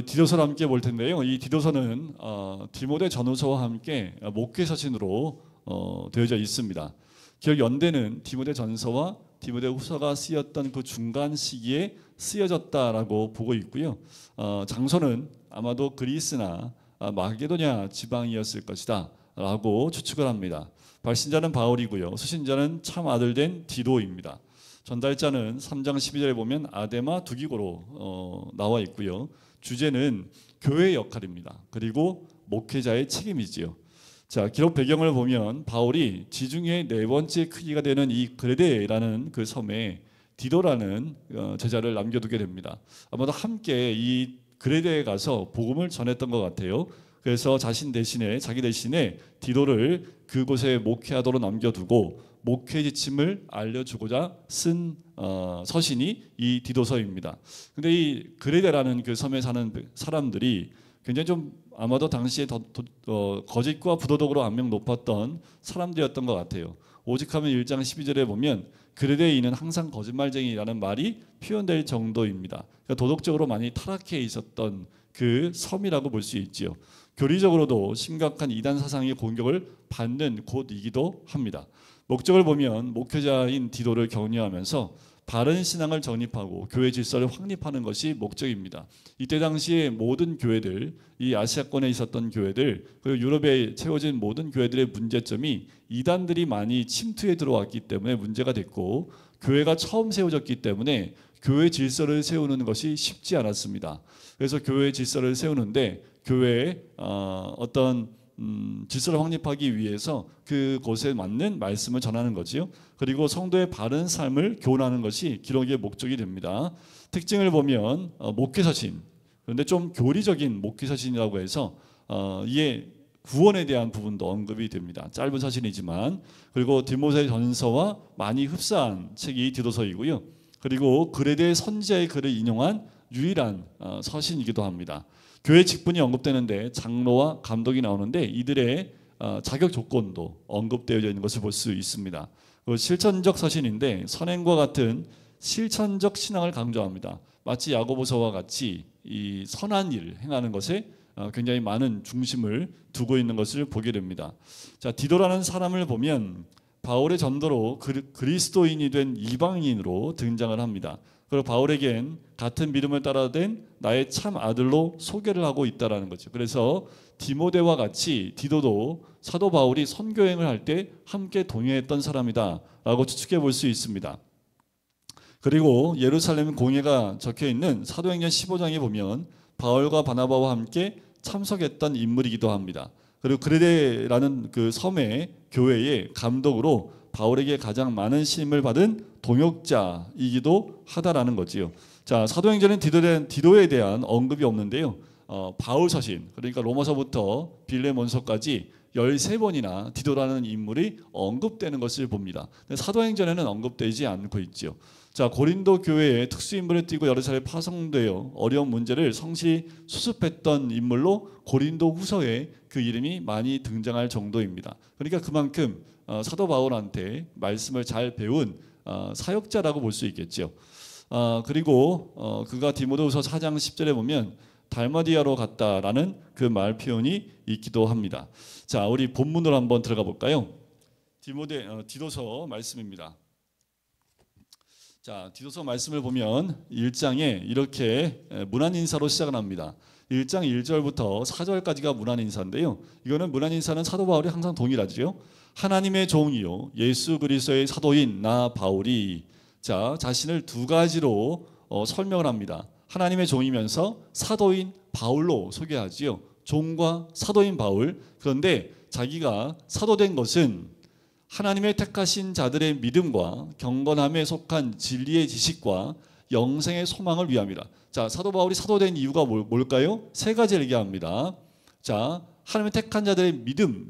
디도서를 함께 볼 텐데요. 이 디도서는 디모데 전후서와 함께 목회 서신으로 되어져 있습니다. 기록 연대는 디모데 전서와 디모데 후서가 쓰였던 그 중간 시기에 쓰여졌다라고 보고 있고요. 장소는 아마도 그리스나 마게도냐 지방이었을 것이다라고 추측을 합니다. 발신자는 바울이고요. 수신자는 참 아들된 디도입니다. 전달자는 3장 12절에 보면 아데마 두기고로 나와 있고요. 주제는 교회의 역할입니다. 그리고 목회자의 책임이지요. 자, 기록 배경을 보면 바울이 지중해 네 번째 크기가 되는 이 그레데라는 그 섬에 디도라는 제자를 남겨두게 됩니다. 아마도 함께 이 그레데에 가서 복음을 전했던 것 같아요. 그래서 자기 대신에 디도를 그곳에 목회하도록 남겨두고 목회 지침을 알려주고자 쓴 서신이 이 디도서입니다. 근데 이 그레데라는 그 섬에 사는 사람들이 굉장히 좀 아마도 당시에 거짓과 부도덕으로 악명 높았던 사람들이었던 것 같아요. 오직하면 1장 12절에 보면 그레데인은 항상 거짓말쟁이라는 말이 표현될 정도입니다. 그러니까 도덕적으로 많이 타락해 있었던 그 섬이라고 볼 수 있지요. 교리적으로도 심각한 이단 사상의 공격을 받는 곳이기도 합니다. 목적을 보면 목회자인 디도를 격려하면서 바른 신앙을 정립하고 교회 질서를 확립하는 것이 목적입니다. 이때 당시에 모든 교회들, 이 아시아권에 있었던 교회들, 그리고 유럽에 채워진 모든 교회들의 문제점이 이단들이 많이 침투해 들어왔기 때문에 문제가 됐고, 교회가 처음 세워졌기 때문에 교회 질서를 세우는 것이 쉽지 않았습니다. 그래서 교회 질서를 세우는데 교회의 어떤 질서를 확립하기 위해서 그곳에 맞는 말씀을 전하는 거지요. 그리고 성도의 바른 삶을 교훈하는 것이 기록의 목적이 됩니다. 특징을 보면 목회서신, 그런데 좀 교리적인 목회서신이라고 해서 이에 구원에 대한 부분도 언급이 됩니다. 짧은 서신이지만. 그리고 디모데 전서와 많이 흡사한 책이 디도서이고요. 그리고 그레데 선지자의 글을 인용한 유일한 서신이기도 합니다. 교회 직분이 언급되는데 장로와 감독이 나오는데 이들의 자격 조건도 언급되어 있는 것을 볼 수 있습니다. 실천적 서신인데 선행과 같은 실천적 신앙을 강조합니다. 마치 야고보서와 같이 이 선한 일을 행하는 것에 굉장히 많은 중심을 두고 있는 것을 보게 됩니다. 자, 디도라는 사람을 보면 바울의 전도로 그리스도인이 된 이방인으로 등장을 합니다. 그리고 바울에겐 같은 믿음을 따라된 나의 참 아들로 소개를 하고 있다라는 거죠. 그래서 디모데와 같이 디도도 사도 바울이 선교행을 할 때 함께 동행했던 사람이다라고 추측해 볼 수 있습니다. 그리고 예루살렘 공회가 적혀 있는 사도행전 15장에 보면 바울과 바나바와 함께 참석했던 인물이기도 합니다. 그리고 그레데라는 그 섬의 교회의 감독으로 바울에게 가장 많은 신임을 받은 동역자이기도 하다라는 거지요. 자, 사도행전은 디도에 대한 언급이 없는데요. 바울 서신, 그러니까 로마서부터 빌레몬서까지 13번이나 디도라는 인물이 언급되는 것을 봅니다. 사도행전에는 언급되지 않고 있죠. 자, 고린도 교회에 특수인물을 띠고 예루살렘에 파송되어 어려운 문제를 성실히 수습했던 인물로 고린도 후서에 그 이름이 많이 등장할 정도입니다. 그러니까 그만큼 사도 바울한테 말씀을 잘 배운 사역자라고 볼 수 있겠죠. 그리고 그가 디모데후서 4장 10절에 보면 달마디아로 갔다라는 그 말 표현이 있기도 합니다. 자, 우리 본문으로 한번 들어가 볼까요? 디도서 말씀입니다. 자, 디도서 말씀을 보면 1장에 이렇게 문안 인사로 시작을 합니다. 1장 1절부터 4절까지가 문안 인사인데요. 이거는 문안 인사는 사도 바울이 항상 동일하죠. 하나님의 종이요 예수 그리스도의 사도인 나 바울이, 자, 자신을 두 가지로 설명을 합니다. 하나님의 종이면서 사도인 바울로 소개하지요. 종과 사도인 바울. 그런데 자기가 사도된 것은 하나님의 택하신 자들의 믿음과 경건함에 속한 진리의 지식과 영생의 소망을 위함이라. 자, 사도 바울이 사도된 이유가 뭘까요? 세 가지를 얘기합니다. 자, 하나님의 택한 자들의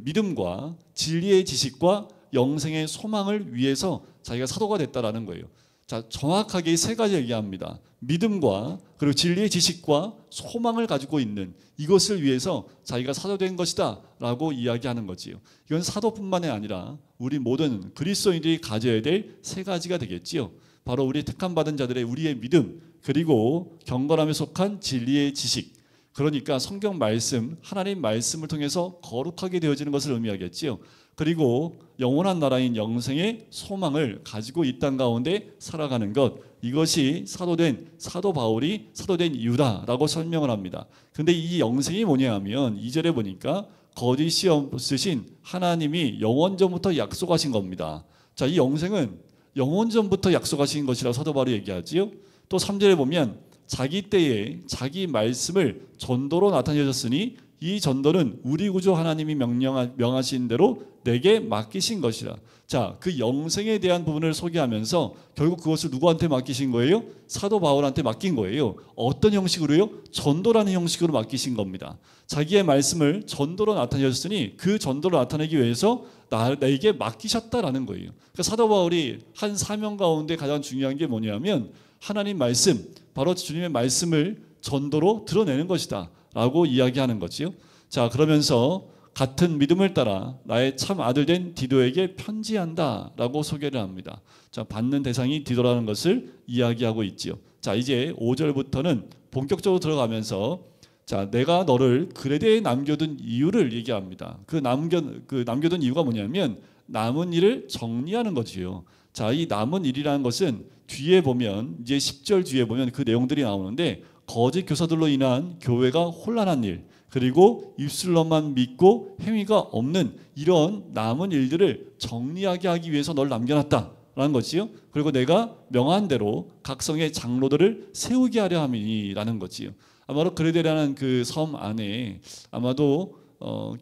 믿음과 진리의 지식과 영생의 소망을 위해서 자기가 사도가 됐다라는 거예요. 자, 정확하게 세 가지 얘기합니다. 믿음과 그리고 진리의 지식과 소망을 가지고 있는 이것을 위해서 자기가 사도된 것이다 라고 이야기하는 거지요. 이건 사도뿐만이 아니라 우리 모든 그리스도인들이 가져야 될 세 가지가 되겠지요. 바로 우리 택함 받은 자들의 우리의 믿음, 그리고 경건함에 속한 진리의 지식, 그러니까 성경 말씀, 하나님 말씀을 통해서 거룩하게 되어지는 것을 의미하겠지요. 그리고 영원한 나라인 영생의 소망을 가지고 이 땅 가운데 살아가는 것, 이것이 사도 바울이 사도된 이유다라고 설명을 합니다. 근데 이 영생이 뭐냐 하면 2절에 보니까 거짓이 없으신 하나님이 영원전부터 약속하신 겁니다. 자, 이 영생은 영원전부터 약속하신 것이라고 사도 바울이 얘기하지요. 또 3절에 보면 자기 때에 자기 말씀을 전도로 나타내셨으니 이 전도는 우리 구주 하나님이 명하신 대로 내게 맡기신 것이라. 자, 그 영생에 대한 부분을 소개하면서 결국 그것을 누구한테 맡기신 거예요? 사도 바울한테 맡긴 거예요. 어떤 형식으로요? 전도라는 형식으로 맡기신 겁니다. 자기의 말씀을 전도로 나타내셨으니 그 전도를 나타내기 위해서 나에게 맡기셨다라는 거예요. 그러니까 사도 바울이 한 사명 가운데 가장 중요한 게 뭐냐면 하나님 말씀, 바로 주님의 말씀을 전도로 드러내는 것이다 라고 이야기하는 거지요. 자, 그러면서 같은 믿음을 따라 나의 참 아들 된 디도에게 편지한다 라고 소개를 합니다. 자, 받는 대상이 디도라는 것을 이야기하고 있지요. 자, 이제 5절부터는 본격적으로 들어가면서 자, 내가 너를 그레데에 남겨둔 이유를 얘기합니다. 그 남겨둔 이유가 뭐냐면 남은 일을 정리하는 거지요. 자, 이 남은 일이라는 것은 뒤에 보면 이제 10절 뒤에 보면 그 내용들이 나오는데 거짓 교사들로 인한 교회가 혼란한 일, 그리고 입술로만 믿고 행위가 없는 이런 남은 일들을 정리하게 하기 위해서 널 남겨놨다라는 거지요. 그리고 내가 명한 대로 각 성의 장로들을 세우게 하려 함이라는 거지요. 아마도 그레데라는 그 섬 안에 아마도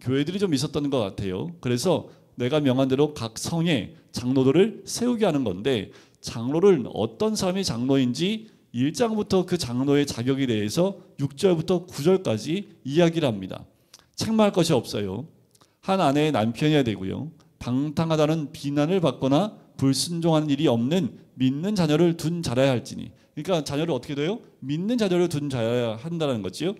교회들이 좀 있었던 것 같아요. 그래서 내가 명한 대로 각 성의 장로들을 세우게 하는 건데, 장로를 어떤 사람이 장로인지 1장부터 그 장로의 자격에 대해서 6절부터 9절까지 이야기를 합니다. 책망할 것이 없어요. 한 아내의 남편이어야 되고요. 방탕하다는 비난을 받거나 불순종하는 일이 없는 믿는 자녀를 둔 자라야 할지니. 그러니까 자녀를 어떻게 돼요? 믿는 자녀를 둔 자라야 한다는 거지요.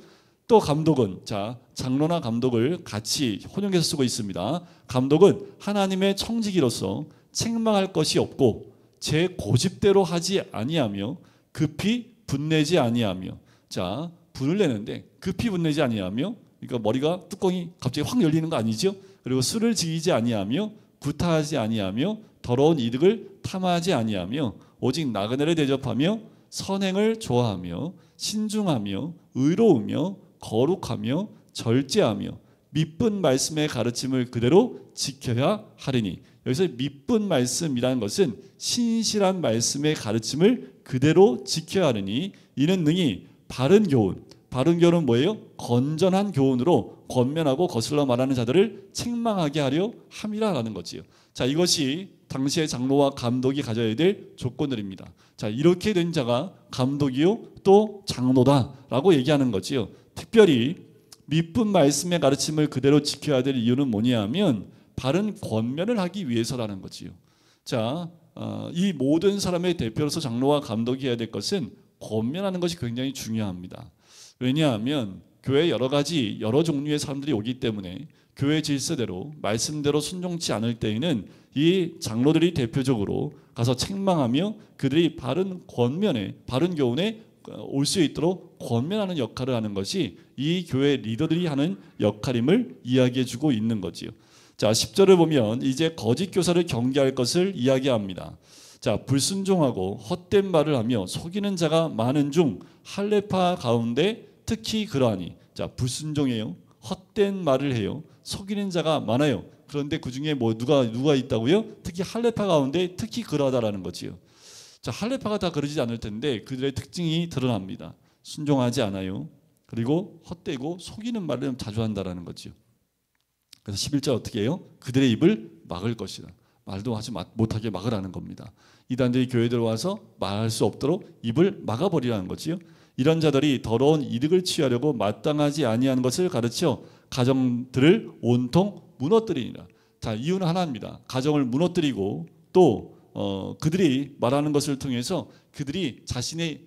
또 감독은, 자, 장로나 감독을 같이 혼용해서 쓰고 있습니다. 감독은 하나님의 청지기로서 책망할 것이 없고 제 고집대로 하지 아니하며 급히 분내지 아니하며. 자, 분을 내는데 급히 분내지 아니하며, 그러니까 머리가 뚜껑이 갑자기 확 열리는 거 아니죠? 그리고 술을 즐기지 아니하며 구타하지 아니하며 더러운 이득을 탐하지 아니하며 오직 나그네를 대접하며 선행을 좋아하며 신중하며 의로우며 거룩하며 절제하며 미쁜 말씀의 가르침을 그대로 지켜야 하리니. 여기서 미쁜 말씀이라는 것은 신실한 말씀의 가르침을 그대로 지켜야 하느니 이는 능히 바른 교훈, 바른 교훈은 뭐예요? 건전한 교훈으로 권면하고 거슬러 말하는 자들을 책망하게 하려 함이라라는 거지요. 자, 이것이 당시의 장로와 감독이 가져야 될 조건들입니다. 자, 이렇게 된 자가 감독이요 또 장로다라고 얘기하는 거지요. 특별히 미쁜 말씀의 가르침을 그대로 지켜야 될 이유는 뭐냐면 바른 권면을 하기 위해서라는 거지요. 자, 이 모든 사람의 대표로서 장로와 감독이 해야 될 것은 권면하는 것이 굉장히 중요합니다. 왜냐하면 교회에 여러 종류의 사람들이 오기 때문에 교회 질서대로 말씀대로 순종치 않을 때에는 이 장로들이 대표적으로 가서 책망하며 그들이 바른 권면에, 바른 교훈에 올 수 있도록 권면하는 역할을 하는 것이 이 교회 리더들이 하는 역할임을 이야기해주고 있는 거지요. 자, 10절을 보면 이제 거짓 교사를 경계할 것을 이야기합니다. 자, 불순종하고 헛된 말을 하며 속이는 자가 많은 중 할례파 가운데 특히 그러하니. 자, 불순종해요. 헛된 말을 해요. 속이는 자가 많아요. 그런데 그 중에 뭐 누가 있다고요? 특히 할례파 가운데 특히 그러하다라는 거지요. 자, 할례파가 다 그러지 않을 텐데 그들의 특징이 드러납니다. 순종하지 않아요. 그리고 헛되고 속이는 말을 자주 한다라는 거지요. 그래서 11절 어떻게 해요? 그들의 입을 막을 것이다. 말도 하지 못하게 막으라는 겁니다. 이단들이 교회에 들어와서 말할 수 없도록 입을 막아버리라는 거지요. 이런 자들이 더러운 이득을 취하려고 마땅하지 아니하는 것을 가르쳐 가정들을 온통 무너뜨리니라. 자, 이유는 하나입니다. 가정을 무너뜨리고 또 그들이 말하는 것을 통해서 그들이 자신의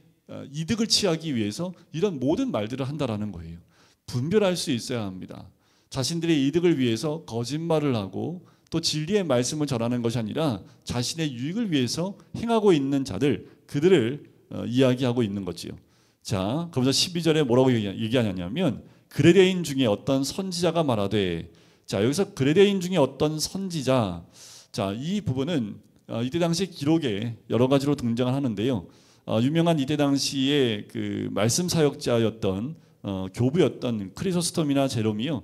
이득을 취하기 위해서 이런 모든 말들을 한다라는 거예요. 분별할 수 있어야 합니다. 자신들의 이득을 위해서 거짓말을 하고 또 진리의 말씀을 전하는 것이 아니라 자신의 유익을 위해서 행하고 있는 자들, 그들을 이야기하고 있는 거지요. 자, 그러면서 12절에 뭐라고 얘기하냐면 그레데인 중에 어떤 선지자가 말하되, 자, 여기서 그레데인 중에 어떤 선지자, 자, 이 부분은 이때 당시 기록에 여러 가지로 등장을 하는데요. 유명한 이때 당시의 그 말씀 사역자였던 교부였던 크리소스톰이나 제롬이요,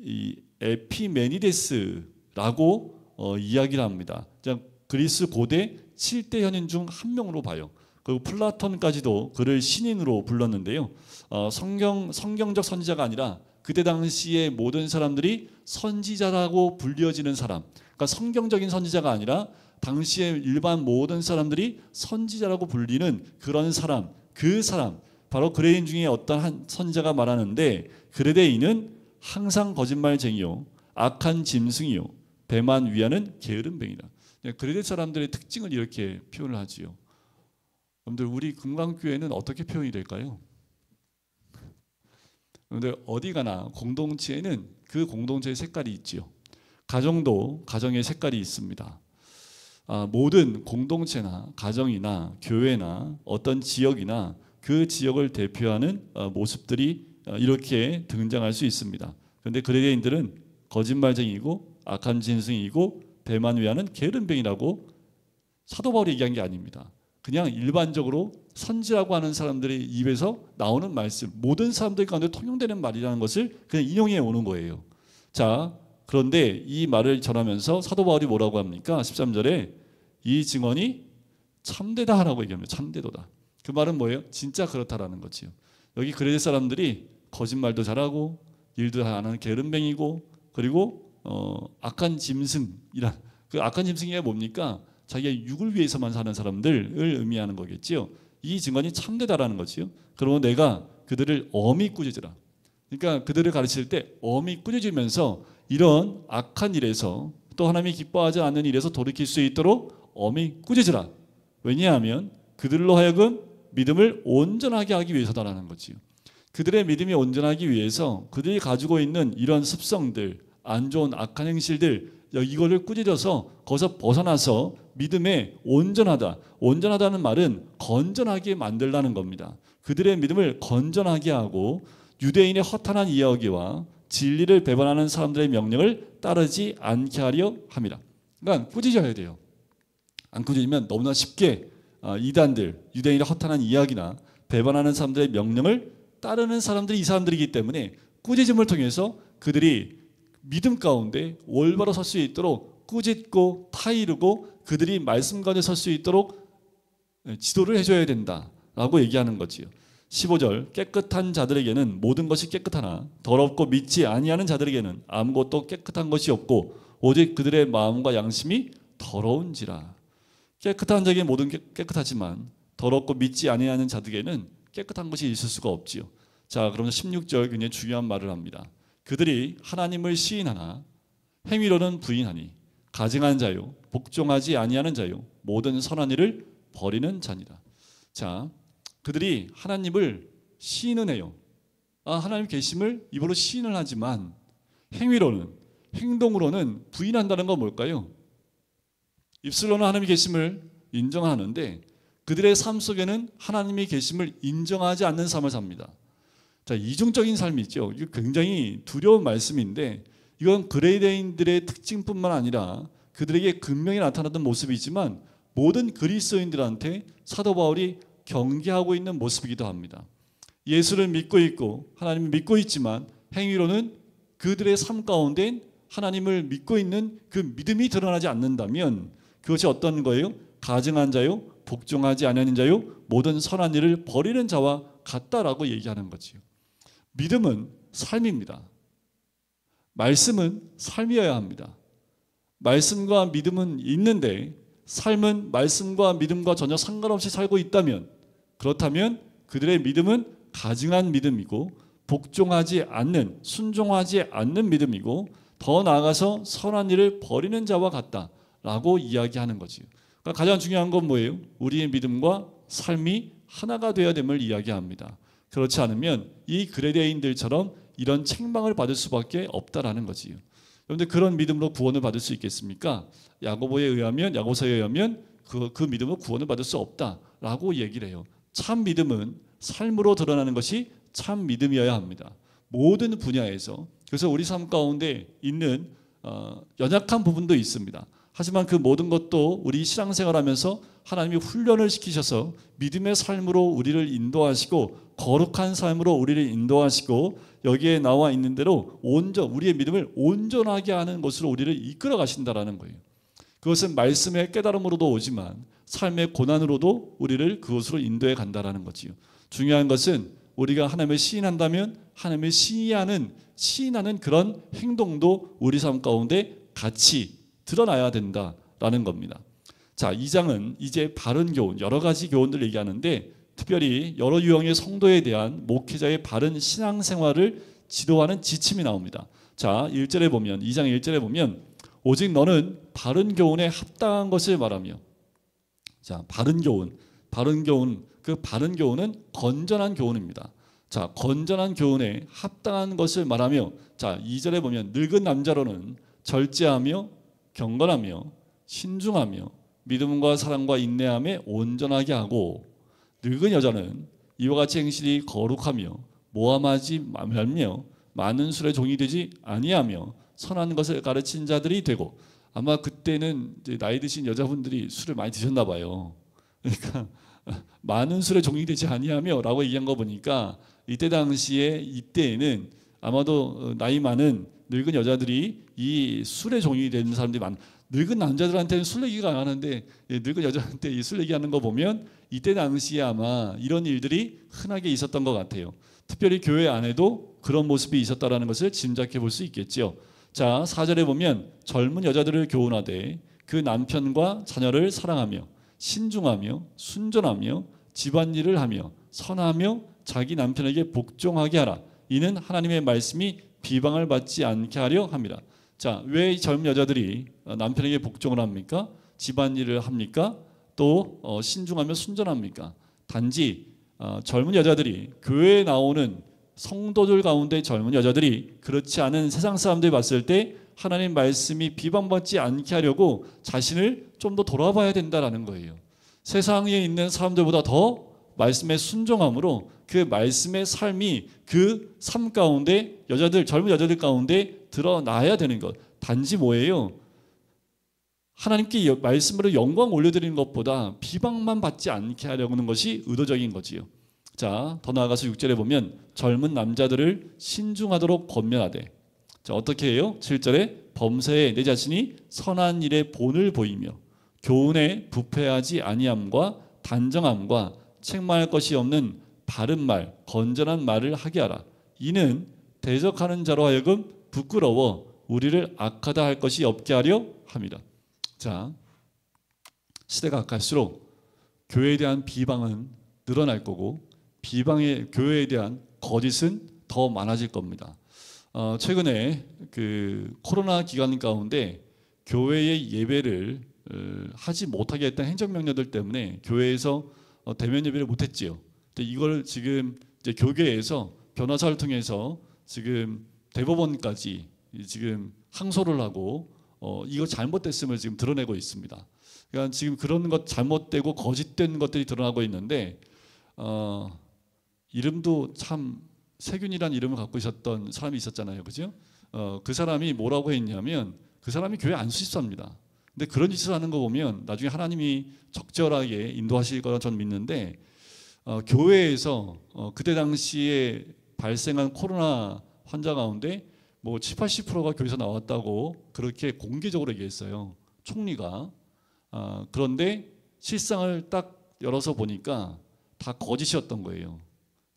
이 에피메니데스라고 이야기를 합니다. 그리스 고대 7대 현인 중 한 명으로 봐요. 그리고 플라톤까지도 그를 신인으로 불렀는데요. 성경적 선지자가 아니라 그때 당시에 모든 사람들이 선지자라고 불려지는 사람, 그러니까 성경적인 선지자가 아니라 당시에 일반 모든 사람들이 선지자라고 불리는 그런 사람, 그 사람 바로 그레데인 중에 어떤 한 선지자가 말하는데, 그레데인은 항상 거짓말쟁이요, 악한 짐승이요, 배만 위하는 게으름뱅이다. 그레데인 사람들의 특징을 이렇게 표현을 하지요. 여러분들, 우리 금강교회는 어떻게 표현이 될까요? 여러분들, 어디 가나 공동체에는 그 공동체의 색깔이 있지요. 가정도 가정의 색깔이 있습니다. 모든 공동체나 가정이나 교회나 어떤 지역이나 그 지역을 대표하는 모습들이 이렇게 등장할 수 있습니다. 그런데 그레데인들은 거짓말쟁이고 악한 짐승이고 배만 위하는 게으름뱅이라고 사도 바울이 얘기한 게 아닙니다. 그냥 일반적으로 선지라고 하는 사람들의 입에서 나오는 말씀, 모든 사람들 가운데 통용되는 말이라는 것을 그냥 인용해 오는 거예요. 자, 그런데 이 말을 전하면서 사도 바울이 뭐라고 합니까? 13절에 이 증언이 참되다라고 얘기합니다. 참되도다. 그 말은 뭐예요? 진짜 그렇다라는 거지요. 여기 그레데 사람들이 거짓말도 잘하고 일도 안 하는 게으름뱅이고, 그리고 악한 짐승이란, 그 악한 짐승이 뭡니까? 자기의 육을 위해서만 사는 사람들을 의미하는 거겠지요. 이 증언이 참되다라는 거지요. 그러면 내가 그들을 엄히 꾸짖으라. 그러니까 그들을 가르칠 때 엄히 꾸짖으면서 이런 악한 일에서, 또 하나님이 기뻐하지 않는 일에서 돌이킬 수 있도록 엄히 꾸짖으라. 왜냐하면 그들로 하여금 믿음을 온전하게 하기 위해서다라는 거지요. 그들의 믿음이 온전하기 위해서 그들이 가지고 있는 이런 습성들, 안 좋은 악한 행실들, 이거를 꾸짖어서 거기서 벗어나서 믿음에 온전하다. 온전하다는 말은 건전하게 만들라는 겁니다. 그들의 믿음을 건전하게 하고 유대인의 허탄한 이야기와 진리를 배반하는 사람들의 명령을 따르지 않게 하려 합니다. 그러니까 꾸짖어야 돼요. 안 꾸짖으면 너무나 쉽게 이단들, 유대인의 허탄한 이야기나 배반하는 사람들의 명령을 따르는 사람들이 이 사람들이기 때문에 꾸짖음을 통해서 그들이 믿음 가운데 올바로 설 수 있도록 꾸짖고 타이르고 그들이 말씀 가운데 설 수 있도록 지도를 해줘야 된다라고 얘기하는 거지요. 15절, 깨끗한 자들에게는 모든 것이 깨끗하나 더럽고 믿지 아니하는 자들에게는 아무것도 깨끗한 것이 없고 오직 그들의 마음과 양심이 더러운지라. 깨끗한 자에게 모든 게 깨끗하지만 더럽고 믿지 아니하는 자들에게는 깨끗한 것이 있을 수가 없지요. 자, 그러면 16절 굉장히 중요한 말을 합니다. 그들이 하나님을 시인하나 행위로는 부인하니 가증한 자요 복종하지 아니하는 자요 모든 선한 일을 버리는 자니라. 자, 그들이 하나님을 시인은 해요. 하나님 계심을 입으로 시인을 하지만 행위로는, 행동으로는 부인한다는 건 뭘까요? 입술로는 하나님의 계심을 인정하는데 그들의 삶 속에는 하나님의 계심을 인정하지 않는 삶을 삽니다. 자, 이중적인 삶이 있죠. 이거 굉장히 두려운 말씀인데 이건 그레데인들의 특징뿐만 아니라 그들에게 극명히 나타나던 모습이지만 모든 그리스도인들한테 사도 바울이 경계하고 있는 모습이기도 합니다. 예수를 믿고 있고 하나님을 믿고 있지만 행위로는 그들의 삶 가운데 하나님을 믿고 있는 그 믿음이 드러나지 않는다면 그것이 어떤 거예요? 가증한 자요, 복종하지 않는 자요, 모든 선한 일을 버리는 자와 같다라고 얘기하는 거지요. 믿음은 삶입니다. 말씀은 삶이어야 합니다. 말씀과 믿음은 있는데 삶은 말씀과 믿음과 전혀 상관없이 살고 있다면, 그렇다면 그들의 믿음은 가증한 믿음이고 복종하지 않는, 순종하지 않는 믿음이고 더 나아가서 선한 일을 버리는 자와 같다라고 이야기하는 거지요. 그러니까 가장 중요한 건 뭐예요? 우리의 믿음과 삶이 하나가 되어야 됨을 이야기합니다. 그렇지 않으면 이 그레데인들처럼 이런 책망을 받을 수밖에 없다라는 거지요. 그런데 그런 믿음으로 구원을 받을 수 있겠습니까? 야고보서에 의하면 그 믿음으로 구원을 받을 수 없다라고 얘기를 해요. 참 믿음은 삶으로 드러나는 것이 참 믿음이어야 합니다. 모든 분야에서. 그래서 우리 삶 가운데 있는 연약한 부분도 있습니다. 하지만 그 모든 것도 우리 신앙생활하면서 하나님이 훈련을 시키셔서 믿음의 삶으로 우리를 인도하시고 거룩한 삶으로 우리를 인도하시고 여기에 나와 있는 대로 우리의 믿음을 온전하게 하는 것으로 우리를 이끌어 가신다라는 거예요. 그것은 말씀의 깨달음으로도 오지만 삶의 고난으로도 우리를 그것으로 인도해 간다라는 거지요. 중요한 것은 우리가 하나님을 시인한다면 하나님을 시인하는 그런 행동도 우리 삶 가운데 같이 드러나야 된다라는 겁니다. 자, 2장은 이제 바른 교훈, 여러 가지 교훈들을 얘기하는데 특별히 여러 유형의 성도에 대한 목회자의 바른 신앙생활을 지도하는 지침이 나옵니다. 자, 1절에 보면 2장 1절에 보면 오직 너는 바른 교훈에 합당한 것을 말하며, 자, 바른 교훈, 그 바른 교훈은 건전한 교훈입니다. 자, 건전한 교훈에 합당한 것을 말하며, 자, 2절에 보면 늙은 남자로는 절제하며 경건하며 신중하며 믿음과 사랑과 인내함에 온전하게 하고, 늙은 여자는 이와 같이 행실이 거룩하며 모함하지 말며 많은 술의 종이 되지 아니하며 선한 것을 가르친 자들이 되고. 아마 그때는 이제 나이 드신 여자분들이 술을 많이 드셨나 봐요. 그러니까 많은 술의 종이 되지 아니하며 라고 얘기한 거 보니까 이때에는 아마도 나이 많은 늙은 여자들이 이 술의 종이 되는 사람들이 늙은 남자들한테는 술 얘기가 안 하는데 늙은 여자한테 이 술 얘기하는 거 보면 이때 당시에 아마 이런 일들이 흔하게 있었던 것 같아요. 특별히 교회 안에도 그런 모습이 있었다는 것을 짐작해 볼 수 있겠죠. 자, 4절에 보면 젊은 여자들을 교훈하되 그 남편과 자녀를 사랑하며 신중하며 순전하며 집안일을 하며 선하며 자기 남편에게 복종하게 하라. 이는 하나님의 말씀이 비방을 받지 않게 하려 합니다. 자, 왜 젊은 여자들이 남편에게 복종을 합니까? 집안일을 합니까? 또 신중하며 순전합니까? 단지 젊은 여자들이 교회에 나오는 성도들 가운데 젊은 여자들이 그렇지 않은 세상 사람들이 봤을 때 하나님 말씀이 비방받지 않게 하려고 자신을 좀 더 돌아봐야 된다라는 거예요. 세상에 있는 사람들보다 더 말씀에 순종함으로 그 말씀의 삶이 그 삶 가운데 젊은 여자들 가운데 드러나야 되는 것. 단지 뭐예요? 하나님께 말씀으로 영광 올려드리는 것보다 비방만 받지 않게 하려는 것이 의도적인 거지요. 자, 더 나아가서 6절에 보면 젊은 남자들을 신중하도록 권면하되, 자, 어떻게 해요? 7절에 범사에 내 자신이 선한 일에 본을 보이며 교훈에 부패하지 아니함과 단정함과 책망할 것이 없는 바른 말, 건전한 말을 하게 하라. 이는 대적하는 자로 하여금 부끄러워 우리를 악하다 할 것이 없게 하려 합니다. 자, 시대가 갈수록 교회에 대한 비방은 늘어날 거고 교회에 대한 거짓은 더 많아질 겁니다. 최근에 그 코로나 기간 가운데 교회의 예배를 하지 못하게 했던 행정명령들 때문에 교회에서 대면 예배를 못했지요. 근데 이걸 지금 이제 교계에서 변호사를 통해서 지금 대법원까지 지금 항소를 하고 이거 잘못됐음을 지금 드러내고 있습니다. 그러니까 지금 그런 것 잘못되고 거짓된 것들이 드러나고 있는데 이름도 참 세균이라는 이름을 갖고 있었던 사람이 있었잖아요, 그죠? 그 사람이 뭐라고 했냐면 그 사람이 교회 안 수집사입니다. 근데 그런 짓을 하는 거 보면 나중에 하나님이 적절하게 인도하실 거라 저는 믿는데 교회에서 그때 당시에 발생한 코로나 환자 가운데 뭐 70, 80%가 교회에서 나왔다고 그렇게 공개적으로 얘기했어요, 총리가. 그런데 실상을 딱 열어서 보니까 다 거짓이었던 거예요.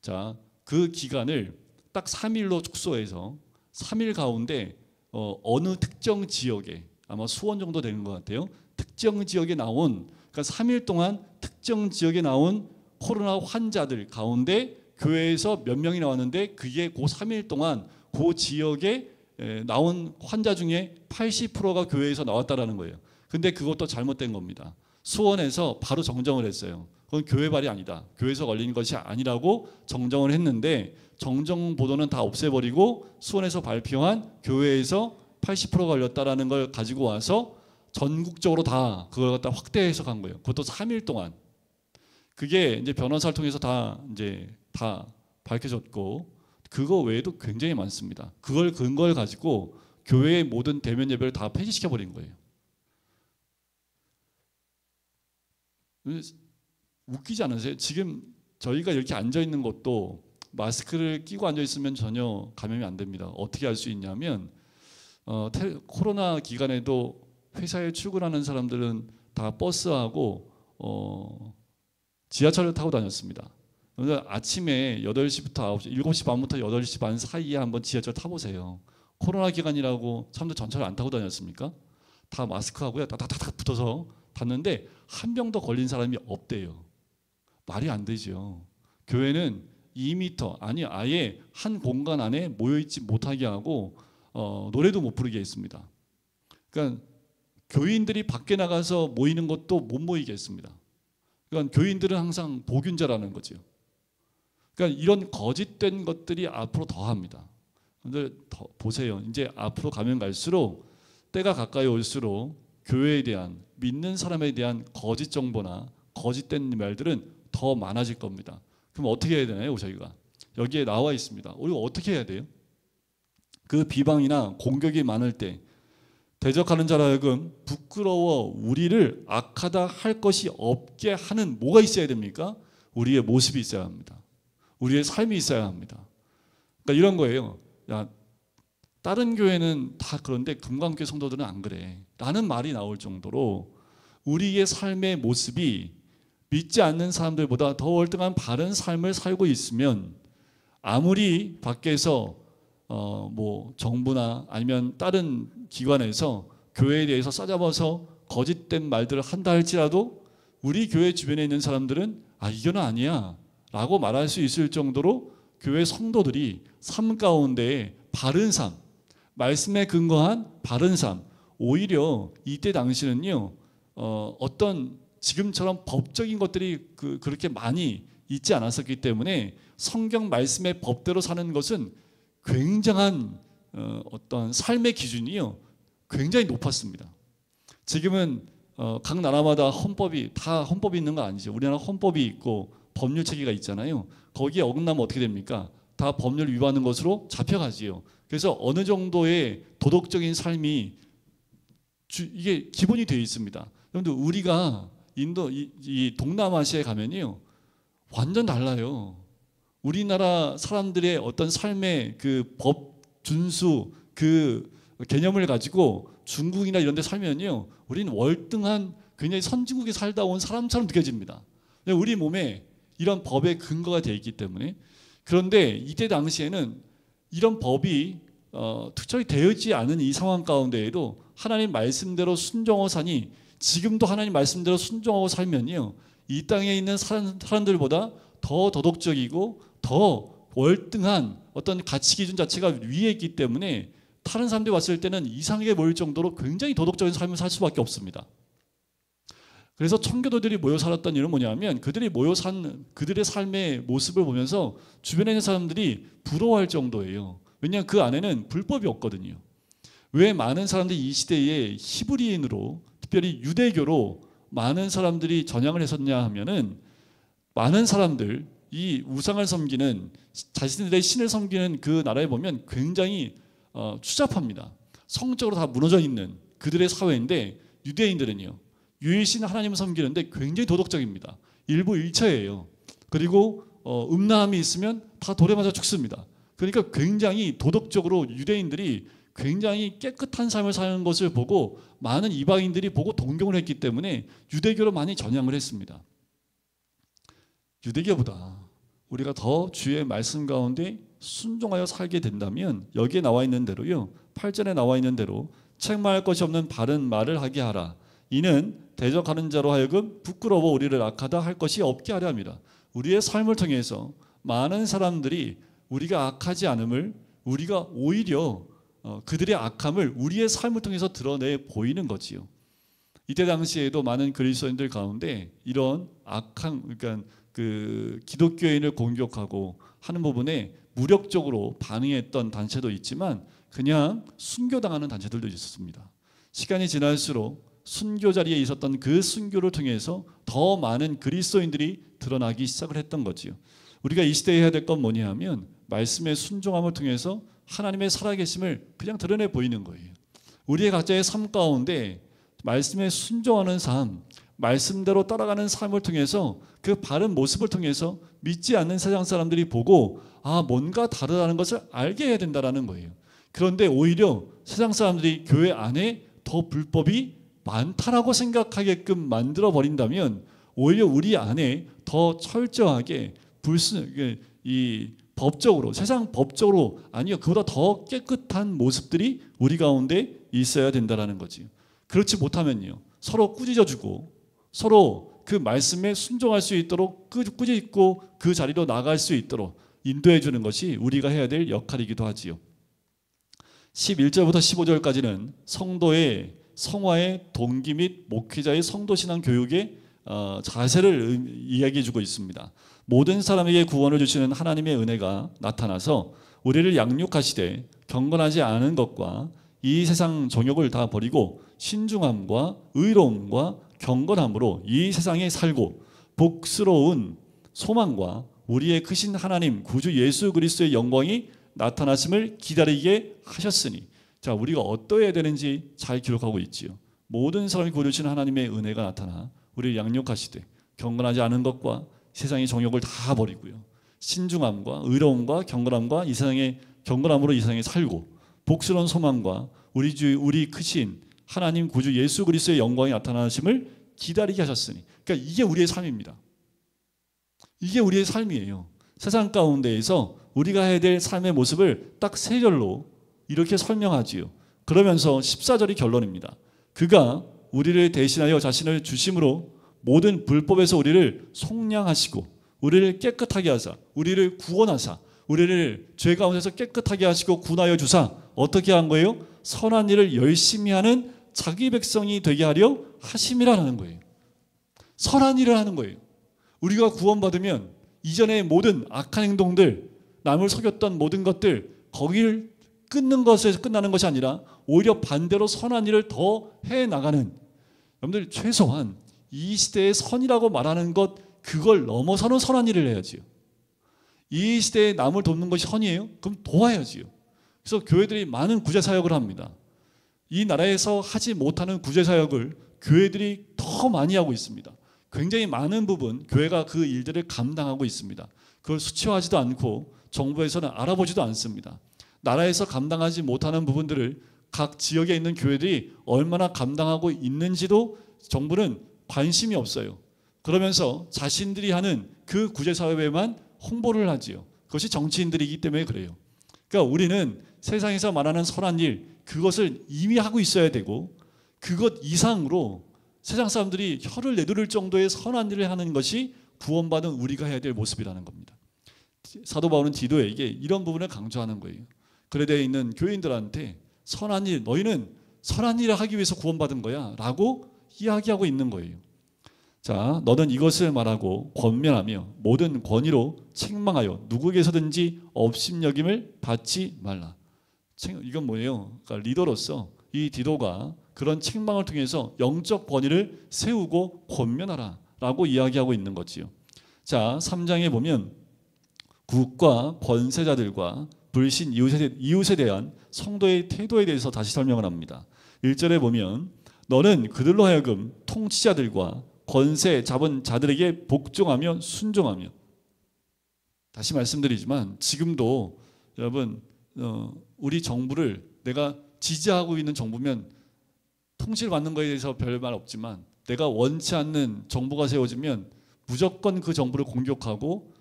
자, 그 기간을 딱 3일로 축소해서 3일 가운데 어느 특정 지역에, 아마 수원 정도 되는 것 같아요, 특정 지역에 나온, 그러니까 3일 동안 특정 지역에 나온 코로나 환자들 가운데 교회에서 몇 명이 나왔는데 그게 그 3일 동안 그 지역에 나온 환자 중에 80%가 교회에서 나왔다라는 거예요. 근데 그것도 잘못된 겁니다. 수원에서 바로 정정을 했어요. 그건 교회 발이 아니다, 교회에서 걸린 것이 아니라고 정정을 했는데 정정 보도는 다 없애버리고 수원에서 발표한 교회에서 80% 걸렸다라는 걸 가지고 와서 전국적으로 다 그걸 갖다 확대 해석한 거예요. 그것도 3일 동안. 그게 이제 변호사를 통해서 다 밝혀졌고 그거 외에도 굉장히 많습니다. 그걸 근거를 가지고 교회의 모든 대면 예배를 다 폐지시켜 버린 거예요. 웃기지 않으세요? 지금 저희가 이렇게 앉아 있는 것도 마스크를 끼고 앉아 있으면 전혀 감염이 안 됩니다. 어떻게 알 수 있냐면 코로나 기간에도 회사에 출근하는 사람들은 다 버스하고 지하철을 타고 다녔습니다. 그래서 아침에 8시부터 9시, 7시 반부터 8시 반 사이에 한번 지하철 타보세요. 코로나 기간이라고 사람들 전철 안 타고 다녔습니까? 다 마스크하고요. 다다다닥 붙어서 탔는데 한 명도 걸린 사람이 없대요. 말이 안 되죠. 교회는 2m 아니 아예 한 공간 안에 모여있지 못하게 하고 노래도 못 부르게 했습니다. 그러니까 교인들이 밖에 나가서 모이는 것도 못 모이게 했습니다. 그러니까 교인들은 항상 보균자라는 거죠. 그러니까 이런 거짓된 것들이 앞으로 더합니다. 여러분들 보세요. 이제 앞으로 가면 갈수록 때가 가까이 올수록 교회에 대한 믿는 사람에 대한 거짓 정보나 거짓된 말들은 더 많아질 겁니다. 그럼 어떻게 해야 되나요? 저희가 여기에 나와 있습니다. 우리가 어떻게 해야 돼요? 그 비방이나 공격이 많을 때 대적하는 자라 하여금 부끄러워 우리를 악하다 할 것이 없게 하는 뭐가 있어야 됩니까? 우리의 모습이 있어야 합니다. 우리의 삶이 있어야 합니다. 그러니까 이런 거예요. 야, 다른 교회는 다 그런데 금강교회 성도들은 안 그래 라는 말이 나올 정도로 우리의 삶의 모습이 믿지 않는 사람들보다 더 월등한 바른 삶을 살고 있으면 아무리 밖에서 뭐 정부나 아니면 다른 기관에서 교회에 대해서 싸잡아서 거짓된 말들을 한다 할지라도 우리 교회 주변에 있는 사람들은 이건 아니야 라고 말할 수 있을 정도로 교회 성도들이 삶 가운데 바른 삶, 말씀에 근거한 바른 삶, 오히려 이때 당시는요 어떤 지금처럼 법적인 것들이 그렇게 많이 있지 않았었기 때문에 성경 말씀의 법대로 사는 것은 굉장한 어떤 삶의 기준이요 굉장히 높았습니다. 지금은 각 나라마다 헌법이 있는 거 아니죠. 우리나라 헌법이 있고 법률 체계가 있잖아요. 거기에 어긋나면 어떻게 됩니까? 다 법률 위반하는 것으로 잡혀가지요. 그래서 어느 정도의 도덕적인 삶이 이게 기본이 되어 있습니다. 여러분들 우리가 인도 이 동남아시아에 가면요 완전 달라요. 우리나라 사람들의 어떤 삶의 그 법 준수 그 개념을 가지고 중국이나 이런 데 살면요 우리는 월등한 굉장히 선진국에 살다 온 사람처럼 느껴집니다. 우리 몸에 이런 법의 근거가 되어 있기 때문에. 그런데 이때 당시에는 이런 법이 특별히 되어 있지 않은 이 상황 가운데에도 하나님 말씀대로 순종하고 사니 지금도 하나님 말씀대로 순종하고 살면요 이 땅에 있는 사람들보다 더 도덕적이고 더 월등한 어떤 가치 기준 자체가 위에 있기 때문에 다른 사람들이 왔을 때는 이상하게 보일 정도로 굉장히 도덕적인 삶을 살 수밖에 없습니다. 그래서 청교도들이 모여 살았던 이유는 뭐냐면 그들이 모여 산 그들의 삶의 모습을 보면서 주변에 있는 사람들이 부러워할 정도예요. 왜냐하면 그 안에는 불법이 없거든요. 왜 많은 사람들이 이 시대에 히브리인으로 특별히 유대교로 많은 사람들이 전향을 했었냐 하면은 많은 사람들 이 우상을 섬기는 자신들의 신을 섬기는 그 나라에 보면 굉장히 추잡합니다. 성적으로 다 무너져 있는 그들의 사회인데 유대인들은요 유일신 하나님을 섬기는데 굉장히 도덕적입니다. 일부 일처예요. 그리고 음란함이 있으면 다 돌에 맞아 죽습니다. 그러니까 굉장히 도덕적으로 유대인들이 굉장히 깨끗한 삶을 사는 것을 보고 많은 이방인들이 보고 동경을 했기 때문에 유대교로 많이 전향을 했습니다. 유대교보다 우리가 더 주의 말씀 가운데 순종하여 살게 된다면 여기에 나와 있는 대로요 8절에 나와 있는 대로 책망할 것이 없는 바른 말을 하게 하라. 이는 대적하는 자로 하여금 부끄러워 우리를 악하다 할 것이 없게 하려 합니다. 우리의 삶을 통해서 많은 사람들이 우리가 악하지 않음을 우리가 오히려 그들의 악함을 우리의 삶을 통해서 드러내 보이는 거지요. 이때 당시에도 많은 그리스도인들 가운데 이런 악한 그러니까 그 기독교인을 공격하고 하는 부분에 무력적으로 반응했던 단체도 있지만 그냥 순교당하는 단체들도 있었습니다. 시간이 지날수록 순교 자리에 있었던 그 순교를 통해서 더 많은 그리스도인들이 드러나기 시작을 했던 거지요. 우리가 이 시대에 해야 될 건 뭐냐 하면 말씀의 순종함을 통해서 하나님의 살아계심을 그냥 드러내 보이는 거예요. 우리의 각자의 삶 가운데 말씀에 순종하는 삶, 말씀대로 따라가는 삶을 통해서 그 바른 모습을 통해서 믿지 않는 세상 사람들이 보고 뭔가 다르다는 것을 알게 해야 된다는 거예요. 그런데 오히려 세상 사람들이 교회 안에 더 불법이 많다라고 생각하게끔 만들어 버린다면 오히려 우리 안에 더 철저하게 이 법적으로, 세상 법적으로, 아니요, 그보다 더 깨끗한 모습들이 우리 가운데 있어야 된다는 거지. 그렇지 못하면요, 서로 꾸짖어주고 서로 그 말씀에 순종할 수 있도록 꾸짖고 그 자리로 나갈 수 있도록 인도해 주는 것이 우리가 해야 될 역할이기도 하지요. 11절부터 15절까지는 성도의 성화의 동기 및 목회자의 성도신앙 교육의 자세를 이야기해 주고 있습니다. 모든 사람에게 구원을 주시는 하나님의 은혜가 나타나서 우리를 양육하시되 경건하지 않은 것과 이 세상 정욕을 다 버리고 신중함과 의로움과 경건함으로 이 세상에 살고 복스러운 소망과 우리의 크신 하나님 구주 예수 그리스도의 영광이 나타나심을 기다리게 하셨으니, 자, 우리가 어떠해야 되는지 잘 기록하고 있지요. 모든 사람이 구원주신 하나님의 은혜가 나타나 우리를 양육하시되 경건하지 않은 것과 세상의 정욕을 다 버리고요, 신중함과 의로움과 경건함과 이 세상의 경건함으로 이 세상에 살고 복스러운 소망과 우리 크신 하나님 구주 예수 그리스도의 영광이 나타나심을 기다리게 하셨으니, 그러니까 이게 우리의 삶입니다. 이게 우리의 삶이에요. 세상 가운데에서 우리가 해야 될 삶의 모습을 딱 세 절로 이렇게 설명하지요. 그러면서 14절이 결론입니다. 그가 우리를 대신하여 자신을 주심으로 모든 불법에서 우리를 속량하시고 우리를 깨끗하게 하사 우리를 구원하사 우리를 죄 가운데서 깨끗하게 하시고 구원하여 주사 어떻게 한 거예요? 선한 일을 열심히 하는 자기 백성이 되게 하려 하심이라는 거예요. 선한 일을 하는 거예요. 우리가 구원받으면 이전의 모든 악한 행동들, 남을 속였던 모든 것들, 거기를 끊는 것에서 끝나는 것이 아니라 오히려 반대로 선한 일을 더 해나가는, 여러분들 최소한 이 시대의 선이라고 말하는 것, 그걸 넘어서는 선한 일을 해야지요. 이 시대에 남을 돕는 것이 선이에요? 그럼 도와야지요. 그래서 교회들이 많은 구제사역을 합니다. 이 나라에서 하지 못하는 구제사역을 교회들이 더 많이 하고 있습니다. 굉장히 많은 부분 교회가 그 일들을 감당하고 있습니다. 그걸 수치화하지도 않고 정부에서는 알아보지도 않습니다. 나라에서 감당하지 못하는 부분들을 각 지역에 있는 교회들이 얼마나 감당하고 있는지도 정부는 관심이 없어요. 그러면서 자신들이 하는 그 구제사회에만 홍보를 하지요. 그것이 정치인들이기 때문에 그래요. 그러니까 우리는 세상에서 말하는 선한 일, 그것을 이미 하고 있어야 되고 그것 이상으로 세상 사람들이 혀를 내두를 정도의 선한 일을 하는 것이 구원받은 우리가 해야 될 모습이라는 겁니다. 사도 바울은 디도에게 이런 부분을 강조하는 거예요. 그레데에 있는 교인들한테 선한 일, 너희는 선한 일을 하기 위해서 구원받은 거야 라고 이야기하고 있는 거예요. 자, 너는 이것을 말하고 권면하며 모든 권위로 책망하여 누구에게서든지 업심여김을 받지 말라. 이건 뭐예요? 그러니까 리더로서 이 디도가 그런 책망을 통해서 영적 권위를 세우고 권면하라 라고 이야기하고 있는 거지요. 자, 3장에 보면 국가 권세자들과 불신 이웃에 대한 성도의 태도에 대해서 다시 설명을 합니다. 1절에 보면 너는 그들로 하여금 통치자들과 권세 잡은 자들에게 복종하며 순종하며. 다시 말씀드리지만 지금도 여러분 우리 정부를 내가 지지하고 있는 정부면 통치를 받는 것에 대해서 별말 없지만 내가 원치 않는 정부가 세워지면 무조건 그 정부를 공격하고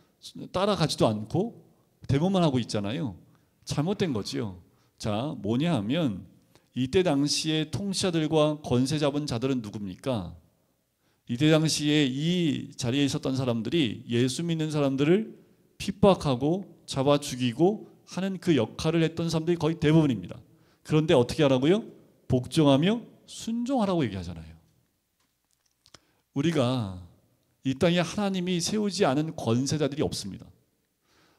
따라가지도 않고 대모만 하고 있잖아요. 잘못된 거지요. 자, 뭐냐 하면 이때 당시에 통치자들과 권세 잡은 자들은 누굽니까? 이때 당시에 이 자리에 있었던 사람들이 예수 믿는 사람들을 핍박하고 잡아 죽이고 하는 그 역할을 했던 사람들이 거의 대부분입니다. 그런데 어떻게 하라고요? 복종하며 순종하라고 얘기하잖아요. 우리가 이 땅에 하나님이 세우지 않은 권세자들이 없습니다.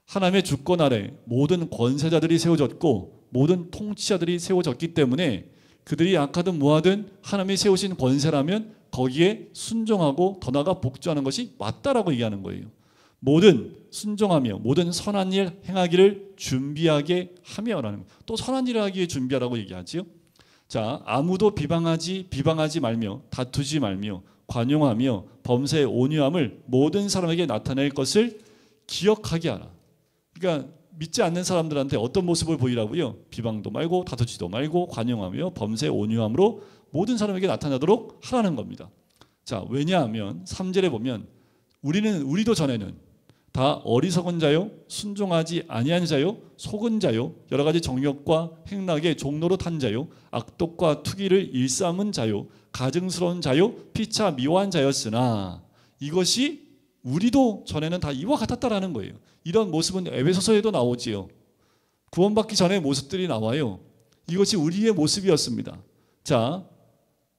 하나님의 주권 아래 모든 권세자들이 세워졌고 모든 통치자들이 세워졌기 때문에 그들이 약하든 뭐하든 하나님이 세우신 권세라면 거기에 순종하고 더 나아가 복종하는 것이 맞다라고 얘기하는 거예요. 모든 순종하며 모든 선한 일 행하기를 준비하게 하며라는 거예요. 또 선한 일을 하기에 준비하라고 얘기하지요. 자, 아무도 비방하지 말며 다투지 말며 관용하며 범사에 온유함을 모든 사람에게 나타낼 것을 기억하게 하라. 그러니까 믿지 않는 사람들한테 어떤 모습을 보이라고요? 비방도 말고 다투지도 말고 관용하며 범사에 온유함으로 모든 사람에게 나타나도록 하라는 겁니다. 자, 왜냐하면 3절에 보면 우리도 전에는 다 어리석은 자요, 순종하지 아니한 자요, 속은 자요, 여러 가지 정욕과 행락의 종로로 탄 자요, 악독과 투기를 일삼은 자요, 가증스러운 자요, 피차 미워한 자였으나 이것이 우리도 전에는 다 이와 같았다라는 거예요. 이런 모습은 에베소서에도 나오지요. 구원받기 전의 모습들이 나와요. 이것이 우리의 모습이었습니다. 자,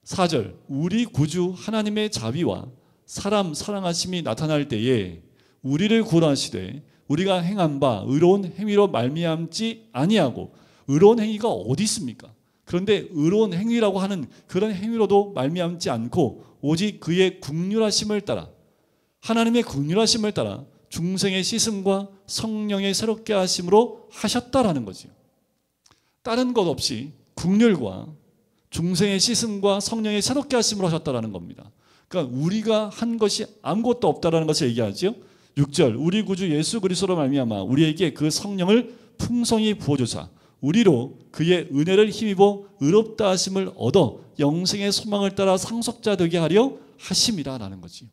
4절 우리 구주 하나님의 자비와 사람 사랑하심이 나타날 때에 우리를 구원하시되 우리가 행한 바 의로운 행위로 말미암지 아니하고 의로운 행위가 어디 있습니까? 그런데 의로운 행위라고 하는 그런 행위로도 말미암지 않고 오직 그의 긍휼하심을 따라 하나님의 긍휼하심을 따라 중생의 씻음과 성령의 새롭게 하심으로 하셨다라는 거죠. 다른 것 없이 긍휼과 중생의 씻음과 성령의 새롭게 하심으로 하셨다라는 겁니다. 그러니까 우리가 한 것이 아무것도 없다라는 것을 얘기하죠. 6절 우리 구주 예수 그리스도로 말미암아 우리에게 그 성령을 풍성히 부어주사 우리로 그의 은혜를 힘입어 의롭다 하심을 얻어 영생의 소망을 따라 상속자 되게 하려 하심이라라는 거지.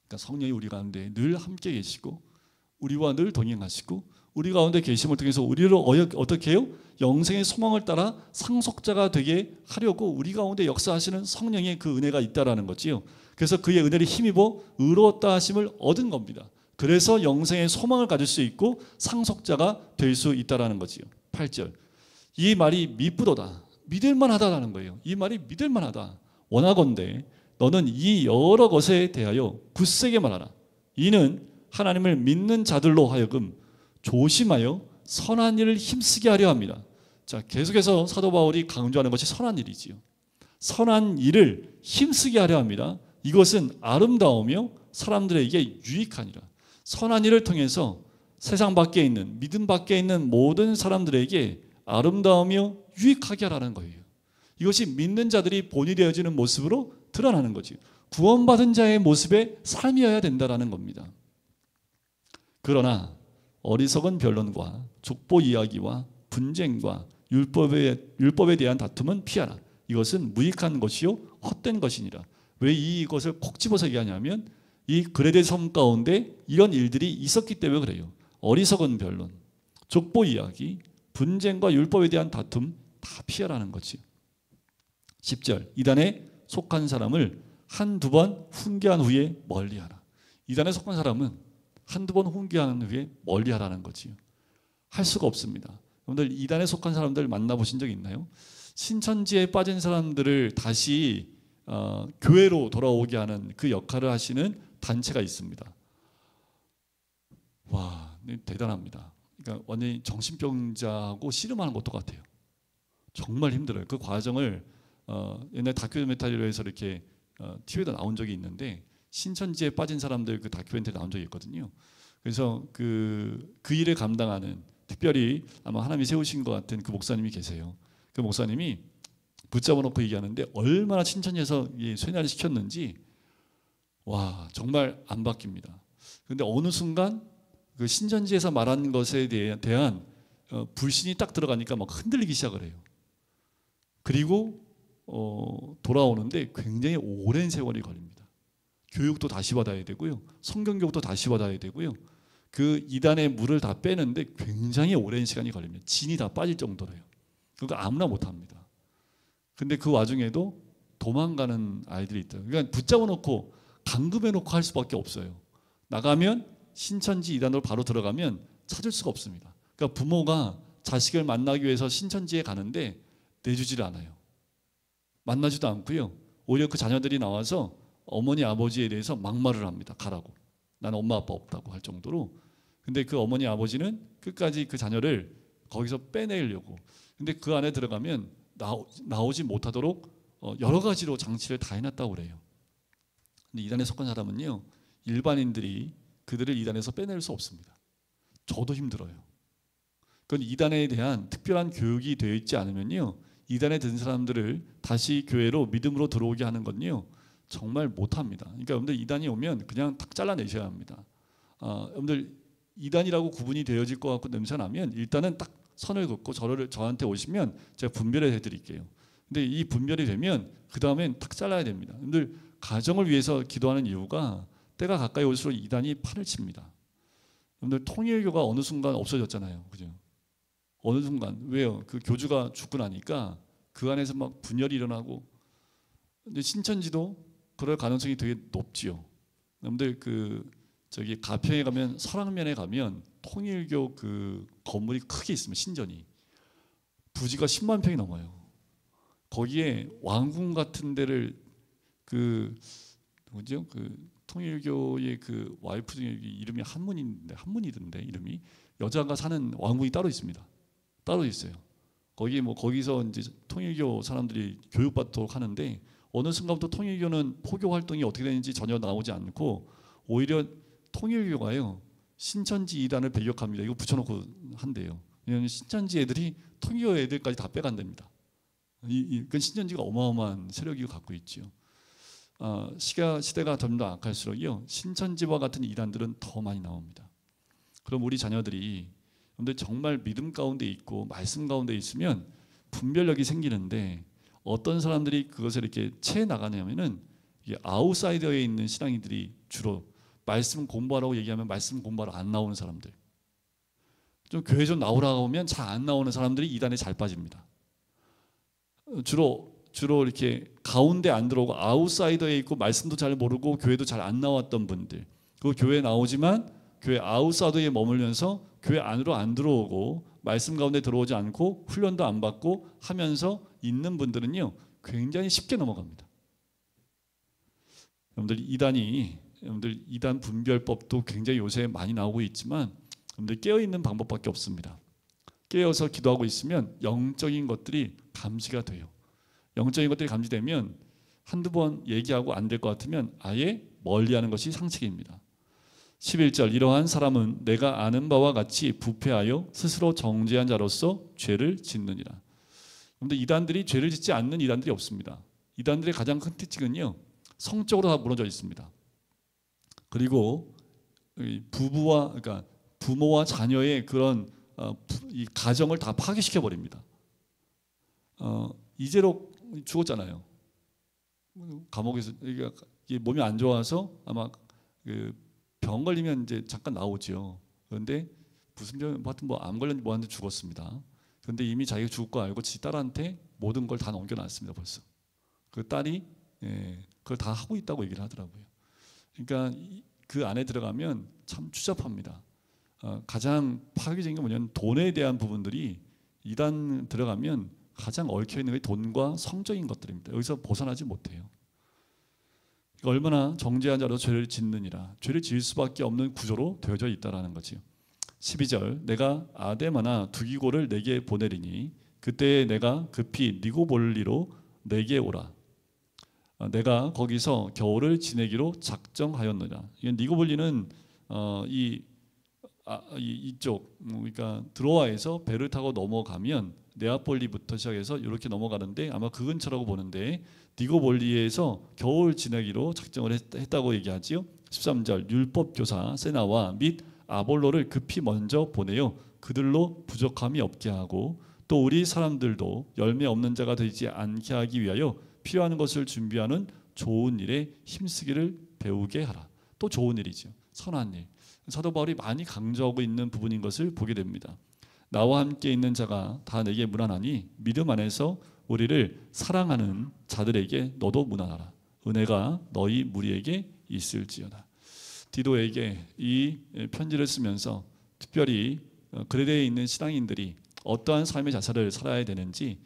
그러니까 성령이 우리 가운데 늘 함께 계시고 우리와 늘 동행하시고 우리 가운데 계심을 통해서 우리를 어떻게 해요? 영생의 소망을 따라 상속자가 되게 하려고 우리 가운데 역사하시는 성령의 그 은혜가 있다라는 거지요. 그래서 그의 은혜를 힘입어 의로웠다 하심을 얻은 겁니다. 그래서 영생의 소망을 가질 수 있고 상속자가 될 수 있다라는 거지요. 8절 이 말이 미쁘도다 믿을만하다라는 거예요. 이 말이 믿을만하다. 원하건대 너는 이 여러 것에 대하여 굳세게 말하라. 이는 하나님을 믿는 자들로 하여금 조심하여 선한 일을 힘쓰게 하려 합니다. 자, 계속해서 사도 바울이 강조하는 것이 선한 일이지요. 선한 일을 힘쓰게 하려 합니다. 이것은 아름다우며 사람들에게 유익하니라. 선한 일을 통해서 세상 밖에 있는 믿음 밖에 있는 모든 사람들에게 아름다우며 유익하게 하라는 거예요. 이것이 믿는 자들이 본이 되어지는 모습으로 드러나는 거지. 구원받은 자의 모습의 삶이어야 된다라는 겁니다. 그러나 어리석은 변론과 족보 이야기와 분쟁과 율법에 대한 다툼은 피하라. 이것은 무익한 것이요 헛된 것이니라. 왜 이것을 콕 집어서 얘기하냐면 이 그레데 섬 가운데 이런 일들이 있었기 때문에 그래요. 어리석은 변론, 족보 이야기, 분쟁과 율법에 대한 다툼 다 피하라는 거지. 10절 이단에 속한 사람을 한두 번 훈계한 후에 멀리하라. 이단에 속한 사람은 한두 번 훈계한 후에 멀리하라는 거지요. 할 수가 없습니다. 여러분들 이단에 속한 사람들 만나보신 적 있나요? 신천지에 빠진 사람들을 다시 교회로 돌아오게 하는 그 역할을 하시는 단체가 있습니다. 와, 대단합니다. 그러니까 완전히 정신병자하고 씨름하는 것 똑같아요. 정말 힘들어요. 그 과정을 옛날 다큐멘터리로 해서 이렇게 TV에도 나온 적이 있는데 신천지에 빠진 사람들 그 다큐멘터리 나온 적이 있거든요. 그래서 그 일을 감당하는 특별히 아마 하나님이 세우신 것 같은 그 목사님이 계세요. 그 목사님이 붙잡아 놓고 얘기하는데 얼마나 신천지에서 쇠뇌를 시켰는지 와 정말 안 바뀝니다. 그런데 어느 순간 그 신천지에서 말한 것에 대한 불신이 딱 들어가니까 막 흔들리기 시작을 해요. 그리고 돌아오는데 굉장히 오랜 세월이 걸립니다. 교육도 다시 받아야 되고요. 성경 교육도 다시 받아야 되고요. 그 이단의 물을 다 빼는데 굉장히 오랜 시간이 걸립니다. 진이 다 빠질 정도로요. 그거 아무나 못합니다. 근데 그 와중에도 도망가는 아이들이 있더라고요. 그러니까 붙잡아 놓고 감금해 놓고 할 수밖에 없어요. 나가면 신천지 이단으로 바로 들어가면 찾을 수가 없습니다. 그러니까 부모가 자식을 만나기 위해서 신천지에 가는데 내주지를 않아요. 만나지도 않고요. 오히려 그 자녀들이 나와서 어머니 아버지에 대해서 막말을 합니다. 가라고. 나는 엄마 아빠 없다고 할 정도로. 근데 그 어머니 아버지는 끝까지 그 자녀를 거기서 빼내려고. 근데 그 안에 들어가면 나오지 못하도록 여러 가지로 장치를 다 해놨다고 그래요. 근데 이단에 속한 사람은요, 일반인들이 그들을 이단에서 빼낼 수 없습니다. 저도 힘들어요. 그건 이단에 대한 특별한 교육이 되어 있지 않으면요, 이단에 든 사람들을 다시 교회로 믿음으로 들어오게 하는 건요 정말 못합니다. 그러니까 여러분들 이단이 오면 그냥 탁 잘라내셔야 합니다. 여러분들 이단이라고 구분이 되어질 것 같고 냄새 나면 일단은 딱 선을 긋고 저한테 오시면 제가 분별해 드릴게요. 근데 이 분별이 되면 그 다음엔 탁 잘라야 됩니다. 여러분들 가정을 위해서 기도하는 이유가 때가 가까이 올수록 이단이 판을 칩니다. 여러분들 통일교가 어느 순간 없어졌잖아요. 그죠? 어느 순간 왜요? 그 교주가 죽고 나니까 그 안에서 막 분열이 일어나고, 근데 신천지도 그럴 가능성이 되게 높지요. 여러분들 그 저기 가평에 가면 설악면에 가면 통일교 그 건물이 크게 있습니다. 신전이 부지가 10만 평이 넘어요. 거기에 왕궁 같은 데를 그 뭐죠? 그 통일교의 그 와이프 중에 이름이 한문이던데 이름이 여자가 사는 왕궁이 따로 있습니다. 따로 있어요. 거기 뭐 거기서 이제 통일교 사람들이 교육받도록 하는데 어느 순간부터 통일교는 포교 활동이 어떻게 되는지 전혀 나오지 않고 오히려 통일교가요 신천지 이단을 배격합니다. 이거 붙여놓고 한대요. 왜냐하면 신천지 애들이 통일교 애들까지 다 빼간답니다. 그 신천지가 어마어마한 세력이 갖고 있지요. 시대가 점점 악할수록요 신천지와 같은 이단들은 더 많이 나옵니다. 그럼 우리 자녀들이 근데 정말 믿음 가운데 있고 말씀 가운데 있으면 분별력이 생기는데 어떤 사람들이 그것을 이렇게 채 나가냐면은 이게 아웃사이더에 있는 신앙인들이 주로 말씀 공부하라고 얘기하면 말씀 공부하러 안 나오는 사람들, 좀 교회 좀 나오라고 하면 잘 안 나오는 사람들이 이단에 잘 빠집니다. 주로 이렇게 가운데 안 들어오고 아웃사이더에 있고 말씀도 잘 모르고 교회도 잘 안 나왔던 분들, 그 교회 나오지만 교회 아웃사이더에 머물면서 교회 안으로 안 들어오고 말씀 가운데 들어오지 않고 훈련도 안 받고 하면서 있는 분들은요 굉장히 쉽게 넘어갑니다. 여러분들 이단 분별법도 굉장히 요새 많이 나오고 있지만 여러분들 깨어 있는 방법밖에 없습니다. 깨어서 기도하고 있으면 영적인 것들이 감지가 돼요. 영적인 것들이 감지되면 한두 번 얘기하고 안 될 것 같으면 아예 멀리하는 것이 상책입니다. 11절 이러한 사람은 내가 아는 바와 같이 부패하여 스스로 정죄한 자로서 죄를 짓느니라. 그런데 이단들이 죄를 짓지 않는 이단들이 없습니다. 이단들의 가장 큰 특징은요 성적으로 다 무너져 있습니다. 그리고 그러니까 부모와 자녀의 그런 이 가정을 다 파괴시켜 버립니다. 이재록 죽었잖아요. 감옥에서 이게 몸이 안 좋아서 아마 병 걸리면 이제 잠깐 나오죠. 그런데 무슨 병, 하여튼 뭐 암 걸렸는지 뭐 하는데 죽었습니다. 그런데 이미 자기가 죽을 거 알고 지 딸한테 모든 걸 다 넘겨놨습니다. 벌써 그 딸이 그걸 다 하고 있다고 얘기를 하더라고요. 그러니까 그 안에 들어가면 참 추잡합니다. 가장 파괴적인 게 뭐냐면 돈에 대한 부분들이 이단 들어가면 가장 얽혀 있는 게 돈과 성적인 것들입니다. 여기서 벗어나지 못해요. 얼마나 정죄한 자로 죄를 짓느니라. 죄를 지을 수밖에 없는 구조로 되어져 있다라는 거지요. 12절 내가 아데마나 두기고를 내게 보내리니 그때 내가 급히 니고볼리로 내게 오라. 내가 거기서 겨울을 지내기로 작정하였느니라. 니고볼리는 이쪽 그러니까 드로아에서 배를 타고 넘어가면 네아폴리부터 시작해서 이렇게 넘어가는데 아마 그 근처라고 보는데 니고볼리에서 겨울 지내기로 작정을 했다고 얘기하지요. 13절 율법교사 세나와 및 아볼로를 급히 먼저 보내요. 그들로 부족함이 없게 하고 또 우리 사람들도 열매 없는 자가 되지 않게 하기 위하여 필요한 것을 준비하는 좋은 일에 힘쓰기를 배우게 하라. 또 좋은 일이죠. 선한 일. 사도 바울이 많이 강조하고 있는 부분인 것을 보게 됩니다. 나와 함께 있는 자가 다 내게 문안하니 믿음 안에서 우리를 사랑하는 자들에게 너도 문안하라. 은혜가 너희 무리에게 있을지어다. 디도에게 이 편지를 쓰면서 특별히 그레데에 있는 신앙인들이 어떠한 삶의 자세를 살아야 되는지,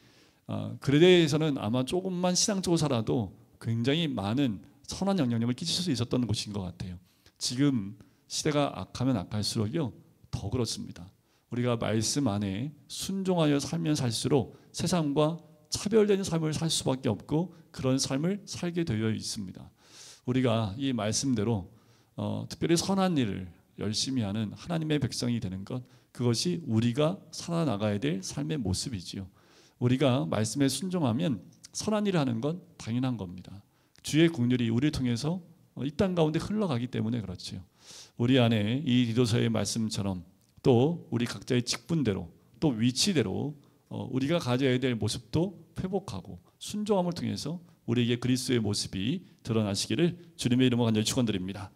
그레데에서는 아마 조금만 신앙적으로 살아도 굉장히 많은 선한 영향력을 끼칠 수 있었던 곳인 것 같아요. 지금 시대가 악하면 악할수록요 더 그렇습니다. 우리가 말씀 안에 순종하여 살면 살수록 세상과 차별된 삶을 살 수밖에 없고 그런 삶을 살게 되어 있습니다. 우리가 이 말씀대로 특별히 선한 일을 열심히 하는 하나님의 백성이 되는 것, 그것이 우리가 살아나가야 될 삶의 모습이지요. 우리가 말씀에 순종하면 선한 일을 하는 건 당연한 겁니다. 주의 긍휼이 우리를 통해서 이 땅 가운데 흘러가기 때문에 그렇지요. 우리 안에 이 디도서의 말씀처럼 또 우리 각자의 직분대로 또 위치대로 우리가 가져야 될 모습도 회복하고 순종함을 통해서 우리에게 그리스도의 모습이 드러나시기를 주님의 이름으로 간절히 축원드립니다.